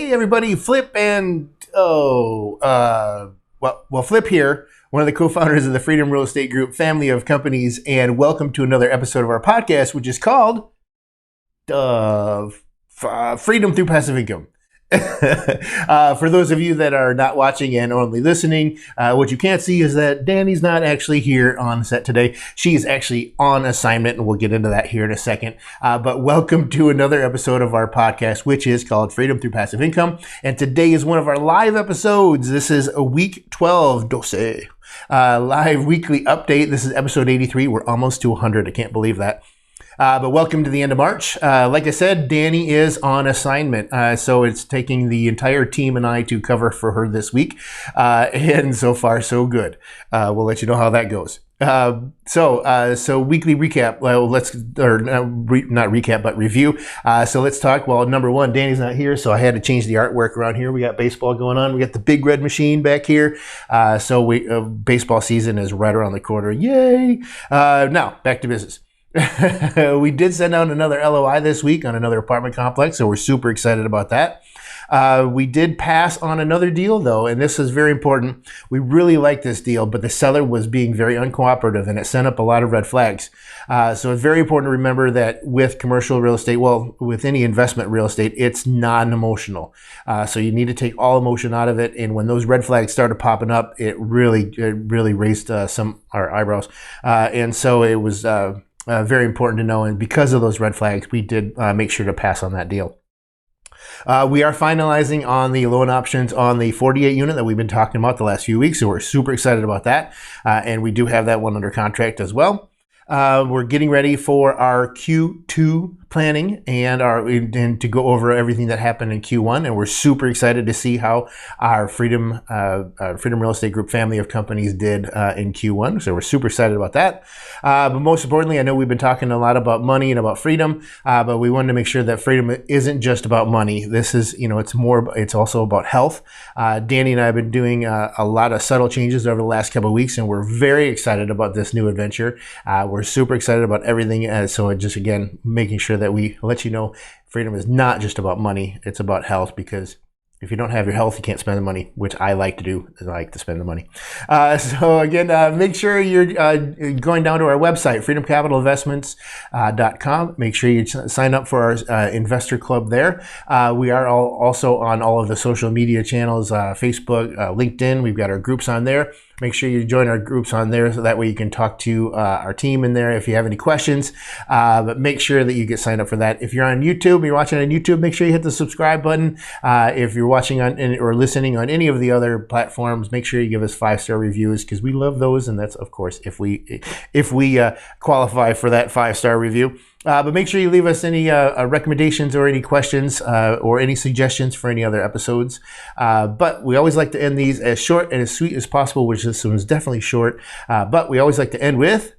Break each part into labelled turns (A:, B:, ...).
A: Hey everybody, Flip and Flip here, one of the co-founders of the Freedom Real Estate Group family of companies, and welcome to another episode of our podcast, which is called Freedom Through Passive Income. For those of you that are not watching and only listening, what you can't see is that Danny's not actually here on set today. She is actually on assignment, and we'll get into that here in a second. But welcome to another episode of our podcast, which is called Freedom Through Passive Income. And today is one of our live episodes. This is a week 12 live weekly update. This is episode 83. We're almost to 100. I can't believe that. But welcome to the end of March. Like I said, Danny is on assignment, so it's taking the entire team and I to cover for her this week. And so far, so good. We'll let you know how that goes. So weekly recap. Well, not recap, but review. So let's talk. Well, number one, Danny's not here, so I had to change the artwork around here. We got baseball going on. We got the big red machine back here. Baseball season is right around the corner. Yay! Now back to business. We did send out another LOI this week on another apartment complex, so we're super excited about that. We did pass on another deal, though, and this is very important. We really like this deal, but the seller was being very uncooperative, and it sent up a lot of red flags. So it's very important to remember that with commercial real estate, well, with any investment real estate, it's non-emotional. So you need to take all emotion out of it, and when those red flags started popping up, it really raised our eyebrows. And so it was very important to know, and because of those red flags, we did make sure to pass on that deal. We are finalizing on the loan options on the 48 unit that we've been talking about the last few weeks, so we're super excited about that, and we do have that one under contract as well. We're getting ready for our Q2 planning and to go over everything that happened in Q1, and we're super excited to see how our Freedom Real Estate Group family of companies did in Q1. So we're super excited about that. But most importantly, I know we've been talking a lot about money and about freedom, but we wanted to make sure that freedom isn't just about money. This is, it's also about health. Danny and I have been doing a lot of subtle changes over the last couple of weeks, and we're very excited about this new adventure. We're super excited about everything. So just, again, making sure that we let you know freedom is not just about money. It's about health, because if you don't have your health, you can't spend the money, which I like to do. I like to spend the money. So again, make sure you're going down to our website, freedomcapitalinvestments.com. Make sure you sign up for our investor club there. We are also on all of the social media channels, Facebook, LinkedIn. We've got our groups on there. Make sure you join our groups on there, so that way you can talk to our team in there if you have any questions. But make sure that you get signed up for that. If you're on YouTube, you're watching on YouTube, make sure you hit the subscribe button. If you're watching on or listening on any of the other platforms, make sure you give us 5-star reviews, because we love those, and that's, of course, if we qualify for that 5-star review. But make sure you leave us any recommendations or any questions or any suggestions for any other episodes. But we always like to end these as short and as sweet as possible, which this one is definitely short. But we always like to end with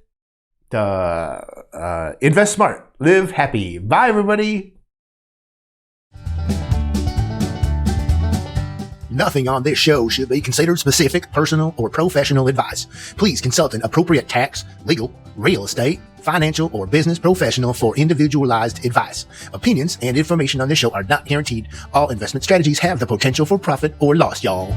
A: invest smart, live happy. Bye, everybody.
B: Nothing on this show should be considered specific, personal, or professional advice. Please consult an appropriate tax, legal, real estate, financial, or business professional for individualized advice. Opinions and information on this show are not guaranteed. All investment strategies have the potential for profit or loss, y'all.